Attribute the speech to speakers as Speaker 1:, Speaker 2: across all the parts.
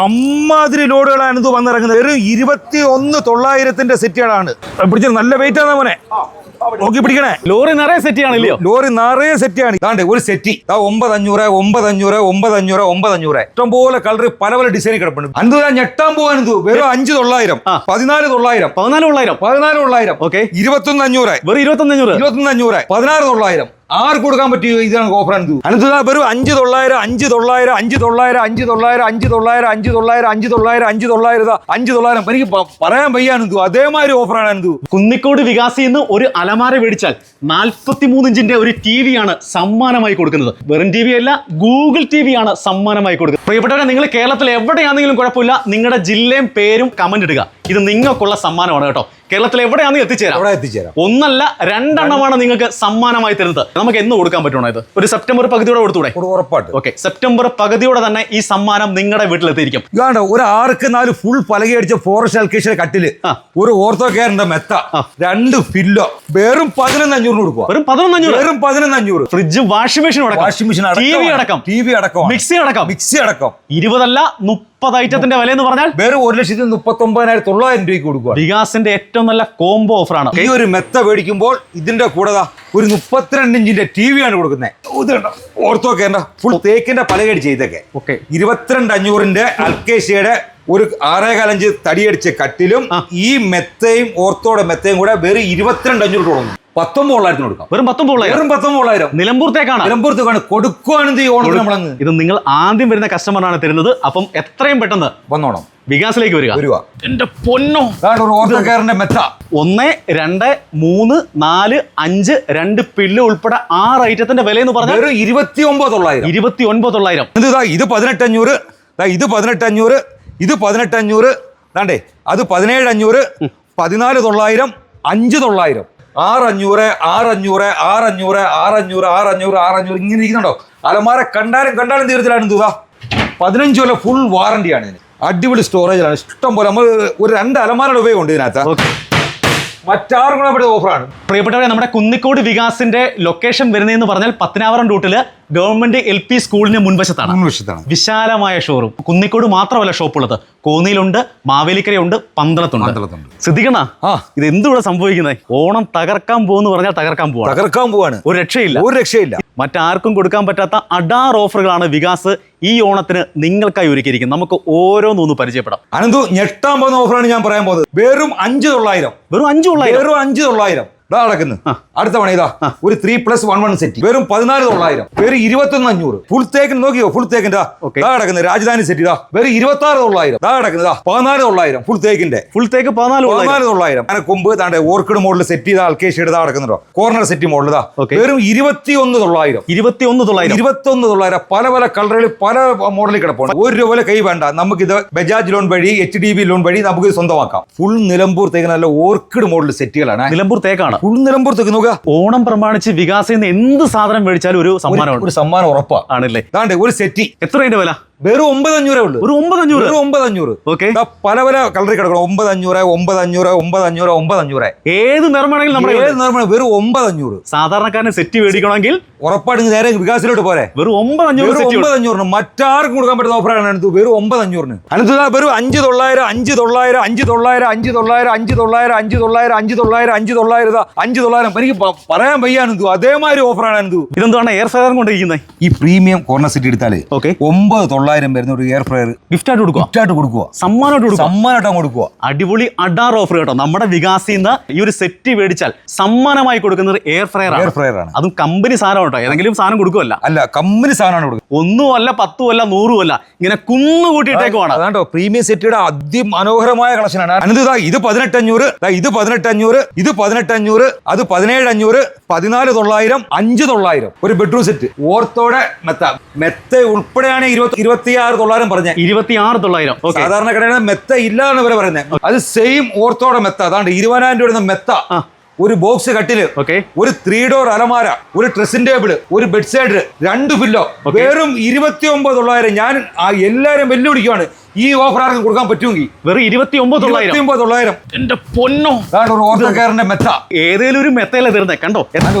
Speaker 1: അമ്മാതിരി ലോഡുകളാണ് ഇത് വന്നിറങ്ങുന്നത്. ഒരു 21,900 സെറ്റുകളാണ് പിടിച്ചത്. നല്ല വെയിറ്റ് ആണ് മോനെ, നോക്കി പിടിക്കണേ.
Speaker 2: ലോറി നിറയെ സെറ്റ് ആണല്ലോ.
Speaker 1: ലോറി നിറയെ സെറ്റാണ്. ഇതാണ്ട് ഒരു സെറ്റ് 9,500 9,500 9,500 9,500 ഇഷ്ടംപോലെ കളർ പല പല ഡിസൈൻ കിടപ്പുണ്ട്. അന്ത് ഞെട്ടാൻ പോകാൻ വെറും 5,900 14,900 14,900
Speaker 2: ഓക്കെ
Speaker 1: 21,500
Speaker 2: വെറും 21,500
Speaker 1: 21,500 16,900 ആർക്ക് കൊടുക്കാൻ പറ്റിയോ? ഇതാണ് ഓഫർ. അനന്ത് വെറും 5,900 5,900 5,900 5,900 5,900 5,900 5,900 5,900 5,900 എനിക്ക് പറയാൻ വയ്യാനെന്തു അതേമാതിരി ഓഫറാണ്. അനന്തു
Speaker 2: കുന്നിക്കോട് വികാസിന്ന് ഒരു അലമാര മേടിച്ചാൽ 43 ഇഞ്ചിന്റെ ഒരു TV ആണ് സമ്മാനമായി കൊടുക്കുന്നത്. വെറും TV അല്ല, ഗൂഗിൾ TV ആണ് സമ്മാനമായി കൊടുക്കുന്നത്. പ്രിയപ്പെട്ടവരെ, നിങ്ങൾ കേരളത്തിൽ എവിടെയാണെങ്കിലും കുഴപ്പമില്ല, നിങ്ങളുടെ ജില്ലയും പേരും കമന്റ് ഇടുക. ഇത് നിങ്ങൾക്കുള്ള സമ്മാനമാണ് കേട്ടോ. കേരളത്തിൽ എവിടെയാണെങ്കിലും എത്തിച്ചേരാം. ഒന്നല്ല രണ്ടെണ്ണമാണ് നിങ്ങൾക്ക് സമ്മാനമായി തരുന്നത്. നമുക്ക് എന്ന് കൊടുക്കാൻ പറ്റണോ? ഇത് ഒരു സെപ്റ്റംബർ പകുതിയോടെ കൊടുത്തൂടെ?
Speaker 1: ഉറപ്പായിട്ട്.
Speaker 2: ഓക്കെ, സെപ്റ്റംബർ പകുതിയോടെ തന്നെ ഈ സമ്മാനം നിങ്ങളുടെ വീട്ടിലെത്തിയിരിക്കും.
Speaker 1: ഒരു 6x4 ഫുൾ പലകയടിച്ച ഫോറസ്റ്റ് അൽക്കേഷൻ കട്ടില്, ഒരു ഓർത്തോ കെയറിന്റെ മെത്ത, 2 ഫില്ലോ വെറും 11,500 കൊടുക്കുക.
Speaker 2: വെറും 11,500.
Speaker 1: വെറും 11,500.
Speaker 2: ഫ്രിഡ്ജ്, വാഷിംഗ് മെഷീൻ
Speaker 1: TV അടക്കം മിക്സി അടക്കം 20 അല്ല 30 ഐറ്റത്തിന്റെ വില എന്ന് പറഞ്ഞാൽ വെറും 1,39,900 രൂപയ്ക്ക് കൊടുക്കുക.
Speaker 2: വികാസിന്റെ ഏറ്റവും നല്ല കോംബോ ഓഫറാണ്.
Speaker 1: ഈ ഒരു മെത്ത മേടിക്കുമ്പോൾ ഇതിന്റെ കൂടെ ഒരു 32 ഇഞ്ചിന്റെ TV ആണ് കൊടുക്കുന്നത്. ഓർത്തോ കെയറിന്റെ ഫുൾ തേക്കിന്റെ പലകടി ചെയ്തൊക്കെ 22,500 അൽക്കേഷ്യയുടെ ഒരു 6.25 തടിയടിച്ച കട്ടിലും ഈ മെത്തയും ഓർത്തോടെ മെത്തയും കൂടെ വെറും 22,500 തുടങ്ങും. 19,900 കൊടുക്കാം.
Speaker 2: വെറും 19,900
Speaker 1: നിലമ്പൂർത്തേക്കാണ് കൊടുക്കുകയാണെന്ന് ഈ ഓണം നമ്മളങ്ങ്.
Speaker 2: ഇത് നിങ്ങൾ ആദ്യം വരുന്ന കസ്റ്റമറാണ് തരുന്നത്. അപ്പം എത്രയും പെട്ടെന്ന്
Speaker 1: വന്നോണം,
Speaker 2: വികാസിലേക്ക് വരിക. എന്റെ പൊന്നോ,
Speaker 1: ഓർത്തോക്കാരന്റെ മെത്ത
Speaker 2: 1 2 3 4 5 2 പില്ല് ഉൾപ്പെടെ 6 ഐറ്റത്തിന്റെ വില എന്ന് പറഞ്ഞാൽ
Speaker 1: 29,900.
Speaker 2: 29,900.
Speaker 1: ഇത് 18,500, ഇത് 18,500, ഇത് 18,500, ദാണ്ടേ അത് 17,500, 14,900, 5,900, 6,500 6,500 6,500 6,500 6,500 6,500 ഇങ്ങനെ ഇരിക്കുന്നുണ്ടോ? അലമാര കണ്ടാലും തീരത്തിലാണ്. എന്തുവാ 15 കൊല്ലം ഫുൾ വാറണ്ടിയാണ് ഇതിന്. അടിപൊളി സ്റ്റോറേജിലാണ്. ഇഷ്ടം പോലെ നമ്മൾ ഒരു 2 അലമാരയുടെ ഉപയോഗമുണ്ട് ഇതിനകത്ത്. മറ്റാരും കൂടെ ഓഫറാണ്.
Speaker 2: പ്രിയപ്പെട്ടവരെ, നമ്മുടെ കുന്നിക്കോട് വികാസിന്റെ ലൊക്കേഷൻ വരുന്നതെന്ന് പറഞ്ഞാൽ പത്തനാപുരം റൂട്ടില് ഗവൺമെന്റ് LP സ്കൂളിന് മുൻവശത്താണ്. വിശാലമായ ഷോറൂം. കുന്നിക്കോട് മാത്രമല്ല ഷോപ്പ് ഉള്ളത്, കോന്നിയിലുണ്ട്, മാവേലിക്കരയുണ്ട്, പന്തളത്തുണ്ട്. ശ്രദ്ധിക്കണ, ഇത് എന്തുകൂടെ സംഭവിക്കുന്നത്? ഓണം തകർക്കാൻ പോകുന്നു പറഞ്ഞാൽ തകർക്കാൻ പോവാണ്. ഒരു രക്ഷയില്ല. മറ്റാർക്കും കൊടുക്കാൻ പറ്റാത്ത അഡാർ ഓഫറുകളാണ് വികാസ് ഈ ഓണത്തിന് നിങ്ങൾക്കായി ഒരുക്കിയിരിക്കുന്നത്. നമുക്ക് ഓരോന്നൊന്ന് പരിചയപ്പെടാം.
Speaker 1: അനന്തു ഞെട്ടാൻ പോകുന്ന ഓഫറാണ് ഞാൻ പറയാൻ പോകുന്നത്. വെറും 5,900.
Speaker 2: വെറും
Speaker 1: 5,900 നടക്കുന്നു. അടുത്ത പണി ഇതാ ഒരു 3+1 സെറ്റ് വെറും 14,900. വെറും 21,500. ഫുൾ തേക്കിന് നോക്കിയോ? ഫുൾ തേക്കിന്റെ കിടക്കുന്നത് രാജധാനി സെറ്റ് ഇതാ വെറും 26,900. കിടക്കുന്നത് 14,900. ഫുൾ തേക്കിന്റെ 14,900. അങ്ങനെ കൊമ്പ് താണ്ടെ ഓർക്കിഡ് മോഡൽ സെറ്റ് ചെയ്ത അൽക്കേഷ്യയുടെ കിടക്കുന്നുണ്ടോ? കോർണർ സെറ്റ് മോഡൽ ഇതാ വെറും 21,900. 21,900 പല പല കളറുകളിൽ പല മോഡലിൽ കിടപ്പുണ്ട്. ₹1 കൈ വേണ്ട. നമുക്കിത് ബജാജ് ലോൺ വഴി HDB ലോൺ വഴി നമുക്ക് സ്വന്തമാക്കാം. ഫുൾ നിലമ്പൂർ തേക്ക് നല്ല ഓർക്കിഡ് മോഡൽ സെറ്റുകളാണ്.
Speaker 2: നിലമ്പൂർ തേക്കാണ്.
Speaker 1: നിലമ്പൂർത്തേക്ക് നോക്കുക.
Speaker 2: ഓണം പ്രമാണിച്ച് വികാസിൽ നിന്ന് എന്ത് സാധനം മേടിച്ചാലും ഒരു
Speaker 1: സമ്മാനം ഉറപ്പാണ്.
Speaker 2: ആണല്ലേ?
Speaker 1: ഒരു സെറ്റ്
Speaker 2: എത്ര വില?
Speaker 1: വെറും 9,500 ഉള്ളൂ.
Speaker 2: ഒരു 9,500.
Speaker 1: പല പല കളറിൽ കിടക്കണം. 9,500 9,500 9,500 9,500
Speaker 2: ഏത് നിർമ്മാണെങ്കിലും നമ്മുടെ
Speaker 1: വെറും 9,500.
Speaker 2: സാധാരണക്കാരന് സെറ്റ് മേടിക്കണമെങ്കിൽ
Speaker 1: ഉറപ്പായിട്ട് നേരെ വികാസിലോട്ട് പോരെ.
Speaker 2: വെറും 9,500.
Speaker 1: മറ്റാർക്കും കൊടുക്കാൻ പറ്റുന്ന ഓഫറാണ് അടുത്ത്. വെറും 9,500. അടുത്ത വെറും 5,900 5,900 5,900 5,900 5,900 5,900 5,900 5,900 5,900 എനിക്ക് പറയാൻ വയ്യാനെന്തു അതേമാതിരി ഓഫറാണ്. എന്തു
Speaker 2: ഇതെന്താണ് എയർ ഫ്രയർ കൊണ്ടിരിക്കുന്നത്?
Speaker 1: ഈ പ്രീമിയം കോർണർ സെറ്റ് എടുത്താലേ 9,900 വരുന്ന ഒരു എയർ ഫ്രയർ ഗിഫ്റ്റായിട്ട് കൊടുക്കുക. സമ്മാനമായിട്ട് കൊടുക്കുക.
Speaker 2: അടിപൊളി അഡാർ ഓഫർ കേട്ടോ. നമ്മുടെ വികാസിൽ നിന്ന് ഈ ഒരു സെറ്റ് മേടിച്ചാൽ സമ്മാനമായി കൊടുക്കുന്നത് എയർ ഫ്രയർ ആണ്. അതും കമ്പനി സാധനം കേട്ടോ. ഏതെങ്കിലും സാധനം കൊടുക്കുമല്ല,
Speaker 1: കമ്പനി സാധനമാണ് കൊടുക്കുക.
Speaker 2: 1 അല്ല 10 അല്ല 100 അല്ല, ഇങ്ങനെ കുന്നുകൂട്ടിയിട്ടേക്കുവാണ്.
Speaker 1: അതാണ്ടോ പ്രീമിയം സെറ്റിയുടെ അതിമനോഹരമായ കളക്ഷനാണ്. ഇത് 18,500, ഇത് 18,500, ഇത് 18,500, അത് 17,500, 14,900, 5,900 ഒരു ബെഡ്റൂം സെറ്റ്. ഓർത്തോടെ മെത്ത ഉൾപ്പെടെയാണ് 26,900 പറഞ്ഞ
Speaker 2: 26,900.
Speaker 1: സാധാരണ കടയിൽ മെത്ത ഇല്ലാന്ന് ഇവരെ പറയുന്നത്. അത് സെയിം ഓർത്തോടെ മെത്ത. അതാണ്ട് 20,000 രൂപ മെത്ത, ഒരു ബോക്സ് കട്ടില്, ഒരു 3 ഡോർ അലമാര, ഒരു ഡ്രസ്സിംഗ് ടേബിൾ, ഒരു ബെഡ് സൈഡ്, 2 പില്ലോ വെറും 29,900. ഞാൻ എല്ലാരും വെല്ലുവിളിക്കുവാണ്. ഈ ഓഫർ ആർക്കും കൊടുക്കാൻ പറ്റുമെങ്കിൽ
Speaker 2: വെറും 29,900. എന്റെ പൊന്നോ,
Speaker 1: ഒരു ഓർത്തോക്കാരന്റെ മെത്ത
Speaker 2: ഏതേലും ഒരു മെത്തയല്ലേ തരുന്നേ. കണ്ടോ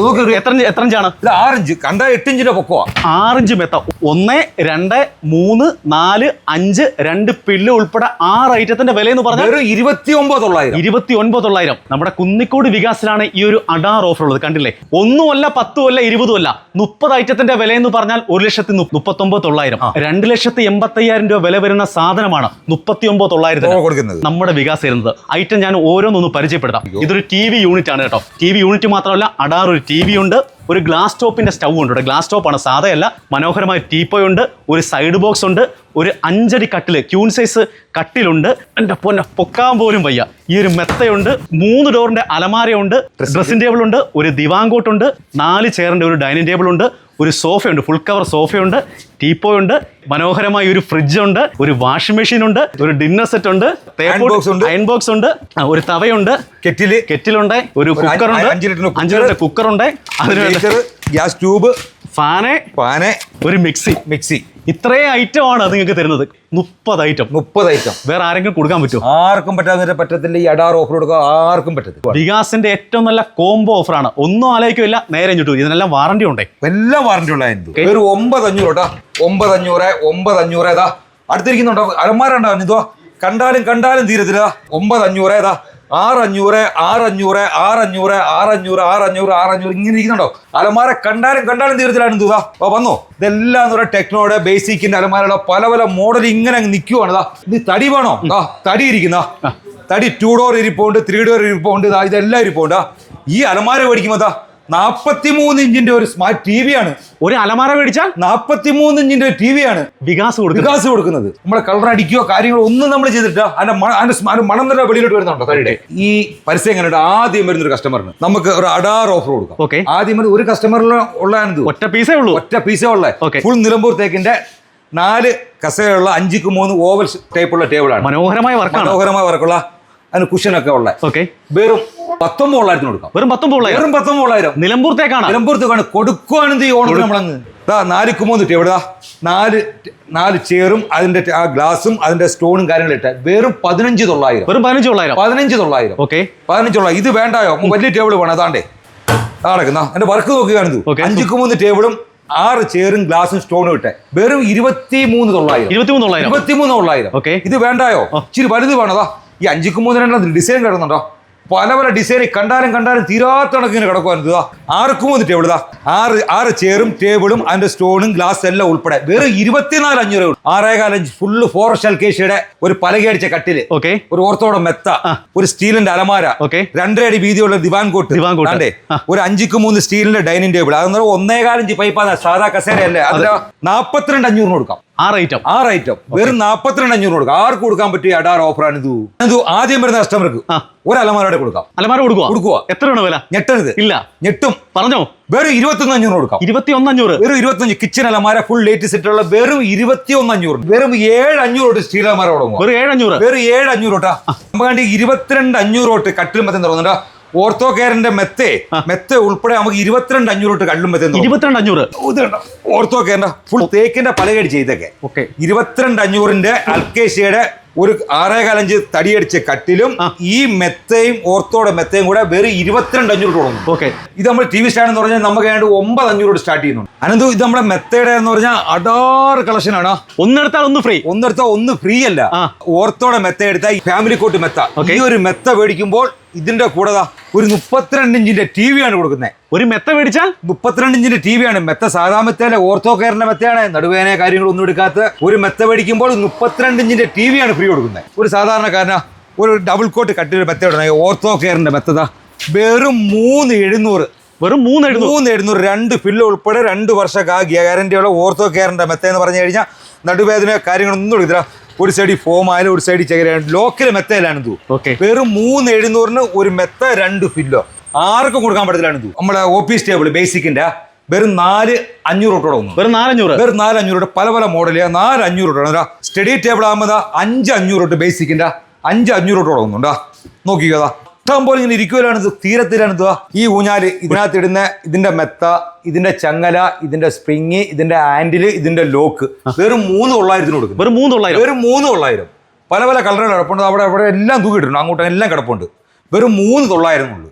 Speaker 2: എത്ര ഇഞ്ചാണ്?
Speaker 1: 6 ഇഞ്ച് കണ്ട 8 ഇഞ്ചിന്റെ പൊക്കവാ.
Speaker 2: 6 ഇഞ്ച് മെത്ത. 1, 2, 3, 4, 5 2 പില്ല് ഉൾപ്പെടെ 6 ഐറ്റത്തിന്റെ വില എന്ന് പറഞ്ഞാൽ
Speaker 1: 29,900.
Speaker 2: 29,900. നമ്മുടെ കുന്നിക്കോട് വികാസിലാണ് ഈ ഒരു അഡാർ ഓഫർ ഉള്ളത്. കണ്ടില്ലേ, 1 അല്ല 10 അല്ല 20 അല്ല, 30 ഐറ്റത്തിന്റെ വില എന്ന് പറഞ്ഞാൽ 1,39,900. 2,85,000 രൂപ വില വരുന്ന സാധനമാണ് 39,900
Speaker 1: കൊടുക്കുന്നത്
Speaker 2: നമ്മുടെ വികാസ് തരുന്നത്. ഐറ്റം ഞാൻ ഓരോന്നൊന്ന് പരിചയപ്പെടുത്താം. ഇതൊരു TV യൂണിറ്റ് ആണ് കേട്ടോ. TV യൂണിറ്റ് മാത്രമല്ല, അഡാർ ഒരു TV ഉണ്ട്, ഒരു ഗ്ലാസ് ടോപ്പിന്റെ സ്റ്റൗ ഉണ്ട്. ഗ്ലാസ് ടോപ്പ് ആണ്, സാധയല്ല. മനോഹരമായ ടീപ്പോയ് ഉണ്ട്, ഒരു സൈഡ് ബോക്സ് ഉണ്ട്, ഒരു 5 അടി കട്ടില്, ക്യൂൺ സൈസ് കട്ടിലുണ്ട്. എൻ്റെ പൊന്നെ, പൊക്കാൻ പോലും വയ്യ. ഈ ഒരു മെത്തയുണ്ട്, 3 ഡോറിന്റെ അലമാരയുണ്ട്, ഡ്രസ്സിംഗ് ടേബിൾ ഉണ്ട്, ഒരു ദിവാങ്കോട്ടുണ്ട്, 4 ചെയറിന്റെ ഒരു ഡൈനിങ് ടേബിൾ ഉണ്ട്, ഒരു സോഫയുണ്ട്, ഫുൾ കവർ സോഫയുണ്ട്, ടീപ്പോയ് ഉണ്ട്, മനോഹരമായ ഒരു ഫ്രിഡ്ജ് ഉണ്ട്, ഒരു വാഷിംഗ് മെഷീൻ ഉണ്ട്, ഒരു ഡിന്നർ സെറ്റ് ഉണ്ട്, അയൺ ബോക്സ് ഉണ്ട്, ഒരു തവയുണ്ട്, കെറ്റിലുണ്ട്, ഒരു കുക്കറുണ്ട്, 5 ലിറ്റർ കുക്കറുണ്ട്, അതിന്
Speaker 1: ഗ്യാസ് ട്യൂബ്,
Speaker 2: ഫാന്, ഒരു മിക്സി. ഇത്രയും ഐറ്റം ആണ് നിങ്ങൾക്ക് തരുന്നത്. 30 ഐറ്റം. വേറെ ആരെങ്കിലും കൊടുക്കാൻ പറ്റുമോ?
Speaker 1: ആർക്കും പറ്റത്തില്ല. ഈ അഡാർ ഓഫർ കൊടുക്കുക ആർക്കും പറ്റത്തില്ല.
Speaker 2: വികാസിന്റെ ഏറ്റവും നല്ല കോംബോ ഓഫറാണ്. ഒന്നും ആലോചിക്കില്ല, നേരെ ചുറ്റും. ഇതിനെല്ലാം വാറണ്ടി ഉണ്ടേ.
Speaker 1: എല്ലാം വാറണ്ടി ഉള്ളതായിരുന്നു. ഒരു 9,500 കേട്ടോ. 9,500 ഏതാ അടുത്തിരിക്കുന്നുണ്ടോ? അലമാരുണ്ടോ? ഇതോ കണ്ടാലും തീരത്തില്ല. 9,500 ഏതാ 6,500 ഇങ്ങനെ ഇരിക്കുന്നുണ്ടോ? അലമാര കണ്ടാലും തീരത്തിലാണ്. ഇതാ വന്നോ, ഇതെല്ലാം ടെക്നോയുടെ ബേസിക്കിന്റെ അലമാരയുടെ പല മോഡൽ ഇങ്ങനെ നിൽക്കുവാണ്. ഇത് തടി വേണോ? തടി ഇരിക്കുന്ന തടി 2 ഡോർ ഇരിപ്പുണ്ട്, 3 ഡോർ ഇരിപ്പുണ്ട്, ഇതെല്ലാം ഇരിപ്പുണ്ട്. ഈ അലമാര മേടിക്കുമ്പോ 43 ഇഞ്ചിന്റെ ഒരു സ്മാർട്ട് TV ആണ്.
Speaker 2: ഒരു അലമാര മേടിച്ചാൽ
Speaker 1: 43 ഇഞ്ചിന്റെ TV ആണ് വികാസ് കൊടുക്കുന്നത്. നമ്മളെ കളർ അടിക്കുകയോ കാര്യങ്ങളോ ഒന്നും നമ്മൾ ചെയ്തിട്ട് അതിന്റെ മണം തന്നെ വെളിയിലോട്ട് വരുന്നുണ്ടോ? തടിയുടെ ഈ പരസ്യം എങ്ങനെ? ആദ്യം വരുന്ന ഒരു കസ്റ്റമറിന് നമുക്ക് ഒരു അഡാർ ഓഫർ കൊടുക്കാം. ആദ്യം ഒരു കസ്റ്റമറിൽ ഉള്ളതാണ്.
Speaker 2: ഒറ്റ പീസേ ഉള്ളൂ.
Speaker 1: ഫുൾ നിലമ്പൂർ തേക്കിന്റെ 4 കസേരയുള്ള 5x3 ഓവൽ ടൈപ്പുള്ള ടേബിളാണ്.
Speaker 2: മനോഹരമായ
Speaker 1: വർക്കുള്ള അതിന് കുഷനൊക്കെ ഉള്ള. വെറും 19,900 കൊടുക്കാം. വെറും 19,900. നിലമ്പൂർത്തേക്കാണ് കൊടുക്കുവാണെന്ന്. ഈ ഓണം നമ്മളങ്ങ് 4x3 ടേബിൾ, 4 ചെയറും അതിന്റെ ആ ഗ്ലാസും അതിന്റെ സ്റ്റോണും കാര്യങ്ങളും ഇട്ട് വെറും 15,900. 15,900. ഇത് വേണ്ടായോ? വലിയ ടേബിൾ വേണം. അതാണ്ടേ നടക്കുന്ന എന്റെ വർക്ക് നോക്കുകയാണിത്. 5x3 ടേബിളും 6 ചെയറും ഗ്ലാസും സ്റ്റോണും ഇട്ടെ വെറും 23,900. ഇത് വേണ്ടായോ? ഇച്ചിരി വലുത് വേണതാ. ഈ 5x3 ഡിസൈൻ കിടന്നുണ്ടോ? പല ഡിസൈൻ കണ്ടാലും തീരാത്ത കണക്കിന് കിടക്കുവാൻ. 6x3 ടേബിൾ, 6 ചെയറും ടേബിളും അതിന്റെ സ്റ്റോണും ഗ്ലാസ് എല്ലാം ഉൾപ്പെടെ വെറും 24,500. 6.25 ഇഞ്ച് ഫുള്ള് ഫോറസ്റ്റ് അൽക്കേഷ്യയുടെ ഒരു പലകയടിച്ച കട്ടില്, ഒരു ഓർത്തോടെ മെത്ത, ഒരു സ്റ്റീലിന്റെ അലമാര, 2.5 അടി വീതിയുള്ള ദിവാൻകോട്ട്, ഒരു 5x3 സ്റ്റീലിന്റെ ഡൈനിങ് ടേബിൾ. അതെന്ന് 1.25 ഇഞ്ച് പൈപ്പാണ്, സാധാ കസേരയല്ലേ. അതിന് 42,500 കൊടുക്കാം. 6 ഐറ്റം വെറും 42,500 കൊടുക്കാം. ആർക്ക് കൊടുക്കാൻ പറ്റിയ അഡാർ ഓഫറാണ് ഇത്. ആദ്യം വരുന്ന കസ്റ്റമർക്ക് ഒരു അലമാരയുടെ കൊടുക്കാം. കൊടുക്കുക.
Speaker 2: എത്ര വില?
Speaker 1: ഞെട്ടരുത്.
Speaker 2: ഇല്ല,
Speaker 1: ഞെട്ടും.
Speaker 2: പറഞ്ഞോ.
Speaker 1: വെറും 21,500 കൊടുക്കാം.
Speaker 2: 21,500.
Speaker 1: വെറും 25 കിച്ചൺ അലമാര ഫുൾ ലേറ്റ് സെറ്റ് ഉള്ള വെറും 21,500. വെറും 7,500 സ്റ്റീൽ അലമാര തുടങ്ങും. വെറും 7,500 തൊട്ടാ. നമുക്ക് 22,500 തൊട്ട് കട്ടിലും മറ്റും തുറന്നുണ്ടാ. ഓർത്തോ കെയറിന്റെ മെത്ത ഉൾപ്പെടെ നമുക്ക് 22,500 തൊട്ട് കല്ലും മെത്തുന്നു.
Speaker 2: 22,500
Speaker 1: ഓർത്തോ കെയറിന്റെ ഫുൾ തേക്കിന്റെ പലകടി ചെയ്തൊക്കെ 22,500 അൽക്കേഷ്യയുടെ ഒരു 6.25 ഇഞ്ച് തടിയടിച്ച കട്ടിലും ഈ മെത്തയും ഓർത്തോടെ മെത്തയും കൂടെ വെറും 22,500 തുടങ്ങും. ഇത് നമ്മൾ TV സ്റ്റാൻഡ് എന്ന് പറഞ്ഞാൽ നമുക്ക് 9,500 സ്റ്റാർട്ട് ചെയ്യുന്നുണ്ട്. അനന്തു ഇത് നമ്മുടെ മെത്തയുടെ എന്ന് പറഞ്ഞാൽ അഡാർ കളക്ഷൻ ആണ്.
Speaker 2: ഒന്നെടുത്താൽ
Speaker 1: ഒന്ന് ഫ്രീ അല്ല. ഓർത്തോടെ മെത്ത എടുത്താൽ ഫാമിലി കോട്ട് മെത്ത. ഈ ഒരു മെത്ത മേടിക്കുമ്പോൾ ഇതിന്റെ കൂടെ ഒരു 32 ഇഞ്ചിന്റെ TV ആണ് കൊടുക്കുന്നത്.
Speaker 2: ഒരു മെത്ത മേടിച്ചാൽ
Speaker 1: 32 ഇഞ്ചിന്റെ TV ആണ്. മെത്ത സാധാ മെത്തയിലെ ഓർത്തോ കെയറിന്റെ മെത്തയാണ്. നടുവേന കാര്യങ്ങളൊന്നും എടുക്കാത്ത ഒരു മെത്ത മേടിക്കുമ്പോൾ 32 ഇഞ്ചിന്റെ TV ആണ് ഫ്രീ കൊടുക്കുന്നത്. ഒരു സാധാരണക്കാരന ഒരു ഡബിൾ കോട്ട് കട്ടിയൊരു മെത്ത ഇടണം. ഓർത്തോ കെയറിന്റെ മെത്തത വെറും 3,700. 3,700 2 ഫില്ല് ഉൾപ്പെടെ 2 വർഷ ഗ്യാരണ്ടിയുള്ള ഓർത്തോ കെയറിന്റെ മെത്ത എന്ന് പറഞ്ഞു കഴിഞ്ഞാൽ നടുവേദന കാര്യങ്ങളൊന്നും എടുത്തില്ല. ഒരു സൈഡിൽ ഫോം ആയാലും ഒരു സൈഡിൽ ചെറിയ ലോക്കൽ മെത്തയിലാണ് ഇത്. വെറും 3,700 ഒരു മെത്ത 2 ഫില്ലോ. ആർക്കും കൊടുക്കാൻ പറ്റത്തിലാണ് ഇത്. നമ്മുടെ ഓഫീസ് ടേബിൾ ബേസിക്കിന്റെ വെറും 4,500 തുടങ്ങുന്നു. വെറും 4,500 പല മോഡല് 4,500 സ്റ്റഡി ടേബിൾ ആകുമ്പോൾ 5,500 ബേസിക്കിന്റെ 5,500 തുടങ്ങുന്നുണ്ടാ. നോക്കിക്കതാ ഇഷ്ടം പോലെ ഇങ്ങനെ ഇരിക്കുവാനാണ് തീരത്തിലാണ് ഇതുവാ ഈ ഊഞ്ഞാല് ഇതിനകത്ത് ഇടുന്ന ഇതിന്റെ മെത്ത ഇതിന്റെ ചങ്ങല ഇതിന്റെ സ്പ്രിങ് ഇതിന്റെ ഹാൻഡില് ഇതിന്റെ ലോക്ക് വെറും 3,900 കൊടുക്കും.
Speaker 2: വെറും 3,900.
Speaker 1: വെറും 3,900. പല പല കളറുകൾ കിടപ്പുണ്ട് അവിടെ അവിടെ എല്ലാം തൂക്കിയിട്ടുണ്ട് അങ്ങോട്ട് എല്ലാം കിടപ്പുണ്ട്. വെറും 3,900 ഉള്ളൂ.